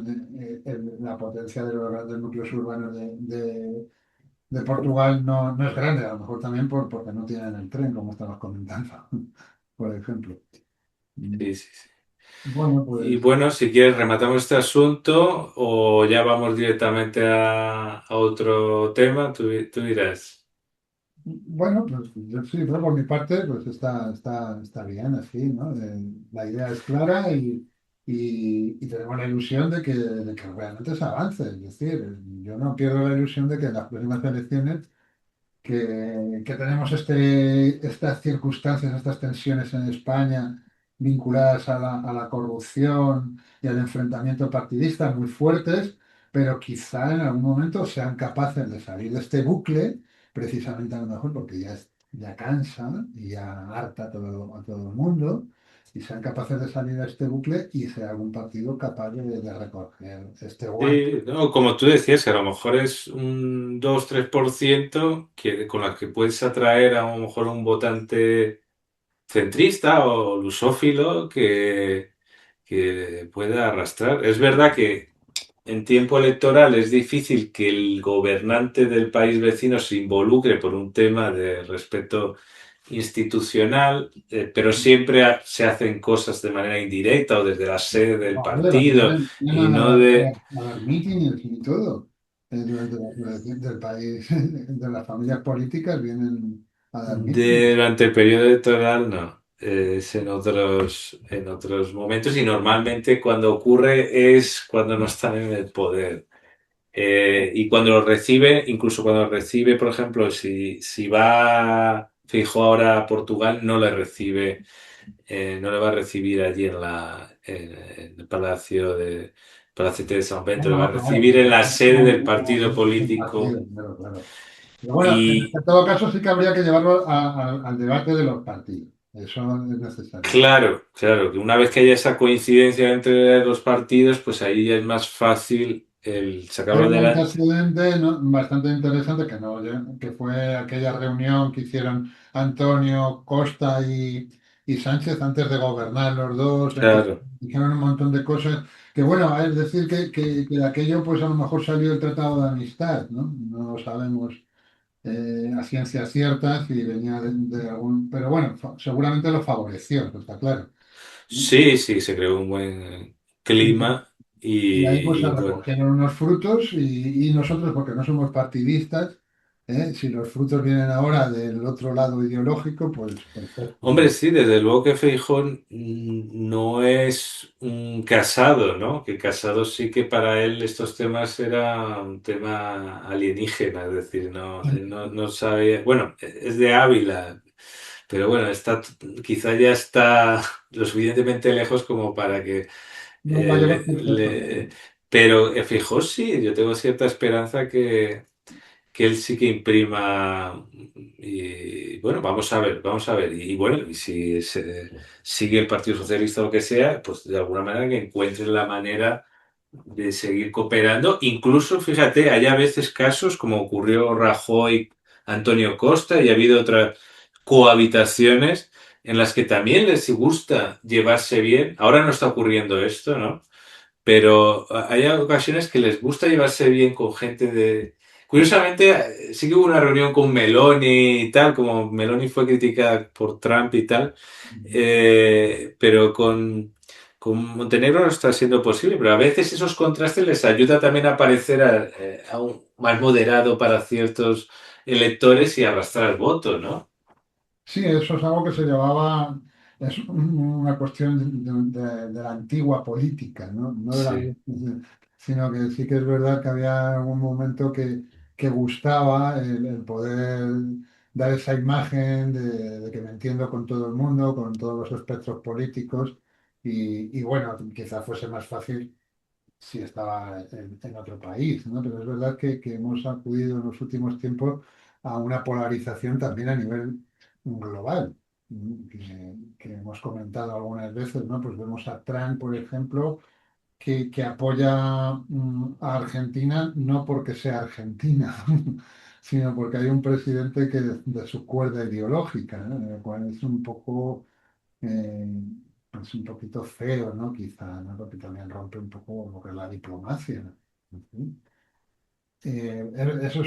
la potencia de los grandes núcleos urbanos de Portugal no es grande, a lo mejor también porque no tienen el tren, como estabas comentando, por ejemplo. Sí, sí, sí. Bueno, Y pues. bueno, si quieres, rematamos este asunto o ya vamos directamente a otro tema, tú dirás. Bueno, pues yo sí, pero por mi parte, pues está bien así, ¿no? La idea es clara y tenemos la ilusión de que realmente se avance. Es decir, yo no pierdo la ilusión de que en las próximas elecciones que tenemos estas circunstancias, estas tensiones en España vinculadas a la corrupción y al enfrentamiento partidista muy fuertes, pero quizá en algún momento sean capaces de salir de este bucle, precisamente a lo mejor porque ya cansa y ya harta a todo el mundo, y sean capaces de salir de este bucle y sea algún partido capaz de recoger este guante. Sí, no, como tú decías, que a lo mejor es un 2-3% con la que puedes atraer a lo mejor un votante centrista o lusófilo que pueda arrastrar. Es verdad que en tiempo electoral es difícil que el gobernante del país vecino se involucre por un tema de respeto institucional, pero siempre se hacen cosas de manera indirecta o desde la sede del No, hombre, partido vienen y no de a dar mítines y todo. Durante las elecciones del país, de las familias políticas vienen a dar mítines. durante el periodo electoral, no. Es en otros momentos y normalmente cuando ocurre es cuando no están en el poder. Y cuando lo recibe, incluso cuando lo recibe, por ejemplo, si va Feijóo ahora a Portugal, no le va a recibir allí en el Palacete de San Bento, le va a No, claro, recibir en la sede del partido es un partido, político. claro, claro. Pero bueno, Y en todo caso sí que habría que llevarlo al debate de los partidos. Eso es necesario. claro, claro, que una vez que haya esa coincidencia entre los partidos, pues ahí ya es más fácil el Hay sacarlo un adelante. antecedente, ¿no?, bastante interesante que fue aquella reunión que hicieron Antonio Costa y Sánchez antes de gobernar los dos, en que Claro. dijeron un montón de cosas que, bueno, es decir, que de aquello pues a lo mejor salió el Tratado de Amistad, ¿no? No lo sabemos a ciencias ciertas y venía de algún. Pero bueno, seguramente lo favoreció, eso está claro. Sí, sí, se creó un buen clima Y ahí pues se y bueno. recogieron unos frutos y nosotros, porque no somos partidistas, si los frutos vienen ahora del otro lado ideológico, pues perfecto, Hombre, ¿no? sí, desde luego que Feijóo no es un casado, ¿no? Que Casado sí que para él estos temas era un tema alienígena, es decir, no, él no sabía, bueno, es de Ávila, pero bueno, quizá ya está lo suficientemente lejos como para que No va a llevar le, justo eso. pero Feijóo sí, yo tengo cierta esperanza que él sí que imprima y bueno, vamos a ver, vamos a ver. Y bueno, y si sigue el Partido Socialista o lo que sea, pues de alguna manera que encuentren la manera de seguir cooperando. Incluso, fíjate, hay a veces casos como ocurrió Rajoy, Antonio Costa y ha habido otras cohabitaciones en las que también les gusta llevarse bien. Ahora no está ocurriendo esto, ¿no? Pero hay ocasiones que les gusta llevarse bien con gente de... Curiosamente, sí que hubo una reunión con Meloni y tal, como Meloni fue criticada por Trump y tal, pero con Montenegro no está siendo posible, pero a veces esos contrastes les ayuda también a parecer aún más moderado para ciertos electores y arrastrar el voto, ¿no? Sí, eso es algo que se llevaba, es una cuestión de la antigua política, ¿no? No de Sí. sino que sí que es verdad que había algún momento que gustaba el poder dar esa imagen de que me entiendo con todo el mundo, con todos los espectros políticos, y bueno, quizá fuese más fácil si estaba en otro país, ¿no? Pero es verdad que hemos acudido en los últimos tiempos a una polarización también a nivel global, que hemos comentado algunas veces, ¿no? Pues vemos a Trump, por ejemplo, que apoya a Argentina no porque sea Argentina, sino porque hay un presidente que de su cuerda ideológica, ¿no? Lo cual es un poco eh, es un poquito feo, ¿no? Quizá, ¿no? Porque también rompe un poco lo que es la diplomacia, ¿no? En fin. Eso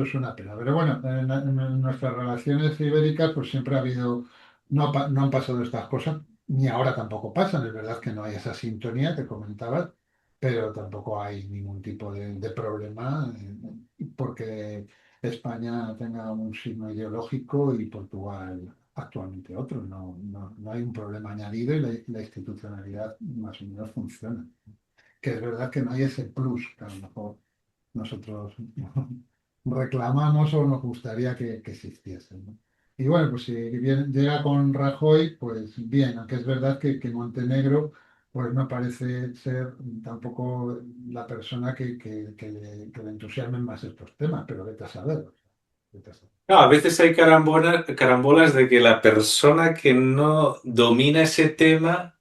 es una pena. Pero bueno, en nuestras relaciones ibéricas pues siempre ha habido, no han pasado estas cosas, ni ahora tampoco pasan. Es verdad que no hay esa sintonía que comentabas, pero tampoco hay ningún tipo de problema porque España tenga un signo ideológico y Portugal actualmente otro. No hay un problema añadido y la institucionalidad más o menos funciona. Que es verdad que no hay ese plus que a lo mejor nosotros reclamamos o nos gustaría que existiese, ¿no? Y bueno, pues si llega con Rajoy, pues bien, aunque es verdad que Montenegro pues no parece ser tampoco la persona que le entusiasmen más estos temas, pero vete a saber. O sea, vete a saber. No, a veces hay carambolas de que la persona que no domina ese tema,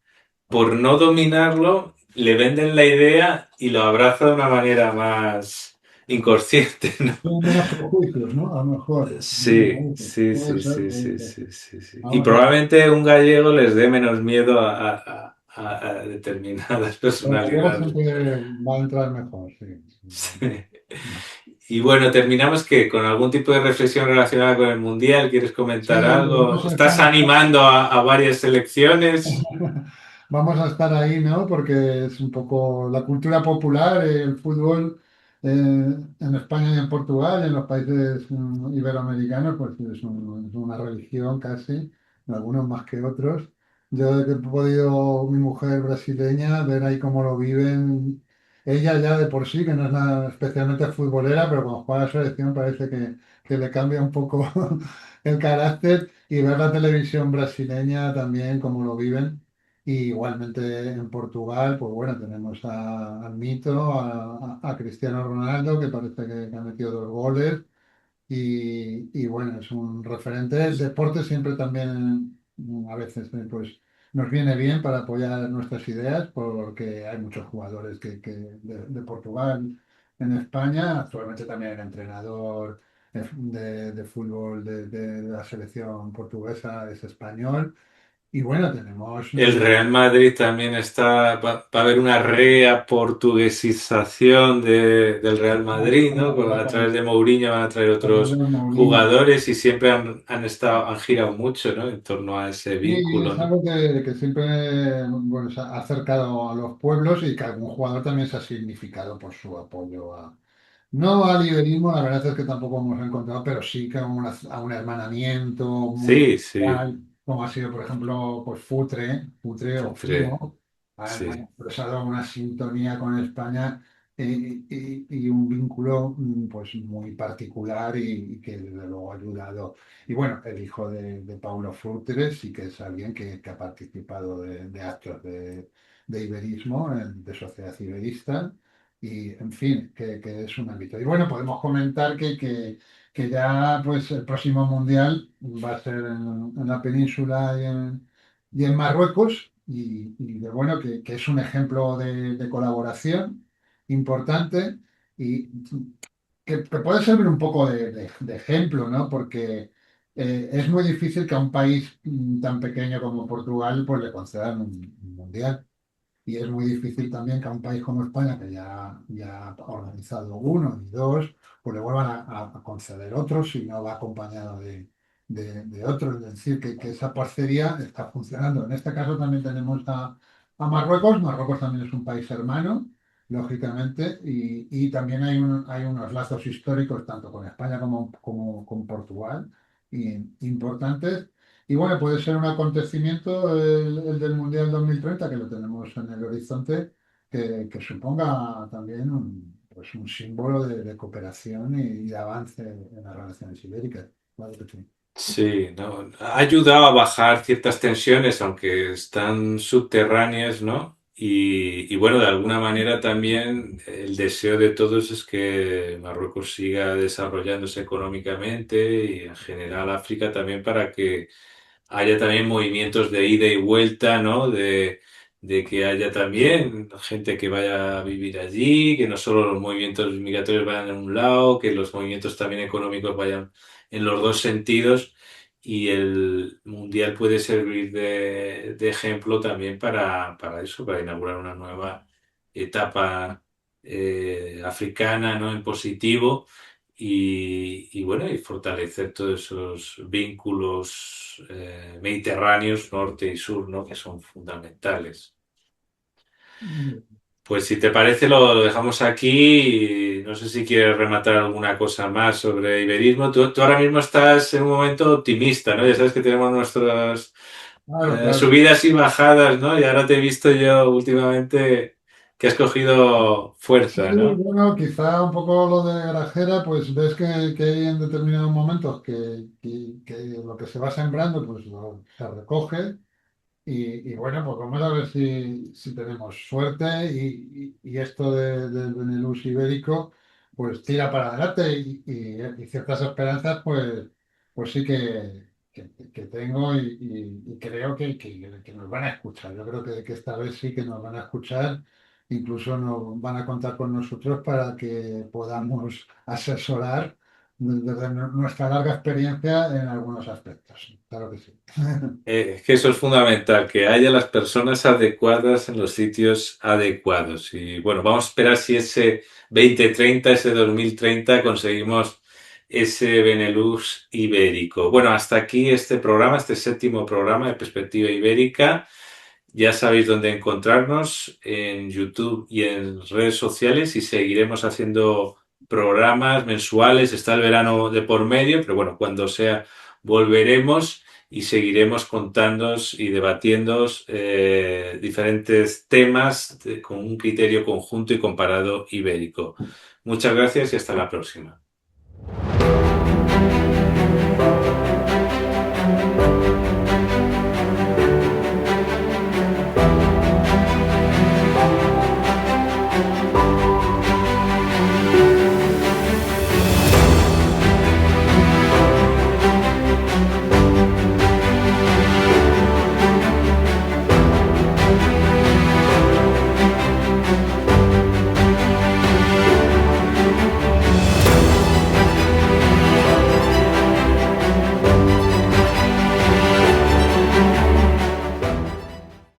por no dominarlo, le venden la idea y lo abraza de una manera más inconsciente, ¿no? Tiene menos prejuicios, ¿no? A lo mejor. Sí, sí, Puede sí, ser, sí, puede sí, ser. sí, sí, sí. Y Vamos a ver. probablemente un gallego les dé menos miedo a determinadas Los gallegos personalidades. siempre va a entrar mejor, sí. Sí. Y bueno, terminamos que con algún tipo de reflexión relacionada con el Mundial. ¿Quieres comentar Sí, algo? ¿Estás animando a varias selecciones? vamos a estar ahí, ¿no? Porque es un poco la cultura popular, el fútbol en España y en Portugal, en los países iberoamericanos, pues es una religión casi, algunos más que otros. Yo he podido, mi mujer brasileña, ver ahí cómo lo viven. Ella ya de por sí, que no es nada especialmente futbolera, pero cuando juega a la selección parece que le cambia un poco el carácter y ver la televisión brasileña también, cómo lo viven. Y igualmente en Portugal, pues bueno, tenemos al Mito, a Cristiano Ronaldo, que parece que ha metido 2 goles. Y bueno, es un referente. El deporte siempre también a veces pues nos viene bien para apoyar nuestras ideas, porque hay muchos jugadores de Portugal en España. Actualmente también el entrenador de fútbol de la selección portuguesa es español. Y bueno, tenemos El Real Madrid también va a haber una reaportuguesización del Real Madrid, ¿no? A través de Mourinho van a traer otros Mourinho. jugadores y siempre han girado mucho, ¿no? En torno a ese Sí, vínculo, es ¿no? algo que siempre bueno, se ha acercado a los pueblos y que algún jugador también se ha significado por su apoyo no al liberismo, la verdad es que tampoco hemos encontrado, pero sí que a un hermanamiento muy Sí, sí, especial, como ha sido, por ejemplo, pues Futre o Futre, Figo, han sí. expresado una sintonía con España y un vínculo pues muy particular y que desde luego ha ayudado. Y bueno, el hijo de Paulo Freire sí que es alguien que ha participado de actos de iberismo, de sociedad iberista, y en fin, que es un ámbito. Y bueno, podemos comentar que ya pues el próximo mundial va a ser en la península y en Marruecos, y de bueno, que es un ejemplo de colaboración importante y que puede servir un poco de ejemplo, ¿no? Porque es muy difícil que a un país tan pequeño como Portugal pues le concedan un mundial. Y es muy difícil también que a un país como España, que ya ha organizado uno y dos, pues le vuelvan a conceder otros si no va acompañado de otros. Es decir, que esa parcería está funcionando. En este caso también tenemos a Marruecos. Marruecos también es un país hermano, lógicamente, y también hay unos lazos históricos tanto con España como con Portugal importantes. Y bueno, puede ser un acontecimiento el del Mundial 2030 que lo tenemos en el horizonte, que suponga también pues un símbolo de cooperación y de avance en las relaciones ibéricas. Claro que sí. Sí, ¿no? Ha ayudado a bajar ciertas tensiones, aunque están subterráneas, ¿no? Y bueno, de alguna manera también el deseo de todos es que Marruecos siga desarrollándose económicamente y en general África también para que haya también movimientos de ida y vuelta, ¿no? De que haya también gente que vaya a vivir allí, que no solo los movimientos migratorios vayan en un lado, que los movimientos también económicos vayan en los dos sentidos. Y el mundial puede servir de ejemplo también para eso, para inaugurar una nueva etapa africana, ¿no? En positivo y bueno, y fortalecer todos esos vínculos mediterráneos, norte y sur, ¿no? Que son fundamentales. Pues si te parece, lo dejamos aquí. No sé si quieres rematar alguna cosa más sobre iberismo. Tú ahora mismo estás en un momento optimista, ¿no? Ya sabes que tenemos nuestras Claro, claro. subidas y bajadas, ¿no? Y ahora te he visto yo últimamente que has cogido Sí, fuerza, ¿no? bueno, quizá un poco lo de grajera, pues ves que hay en determinados momentos que lo que se va sembrando, pues se recoge. Y bueno, pues vamos a ver si tenemos suerte y esto del Benelux ibérico pues tira para adelante y ciertas esperanzas pues sí que tengo y creo que nos van a escuchar. Yo creo que esta vez sí que nos van a escuchar, incluso nos van a contar con nosotros para que podamos asesorar desde nuestra larga experiencia en algunos aspectos. Claro que sí. Es que eso es fundamental, que haya las personas adecuadas en los sitios adecuados. Y bueno, vamos a esperar si ese 2030, ese 2030 conseguimos ese Benelux ibérico. Bueno, hasta aquí este programa, este séptimo programa de Perspectiva Ibérica. Ya sabéis dónde encontrarnos en YouTube y en redes sociales y seguiremos haciendo programas mensuales. Está el verano de por medio, pero bueno, cuando sea volveremos y seguiremos contándos y debatiendo diferentes temas con un criterio conjunto y comparado ibérico. Muchas gracias y hasta la próxima.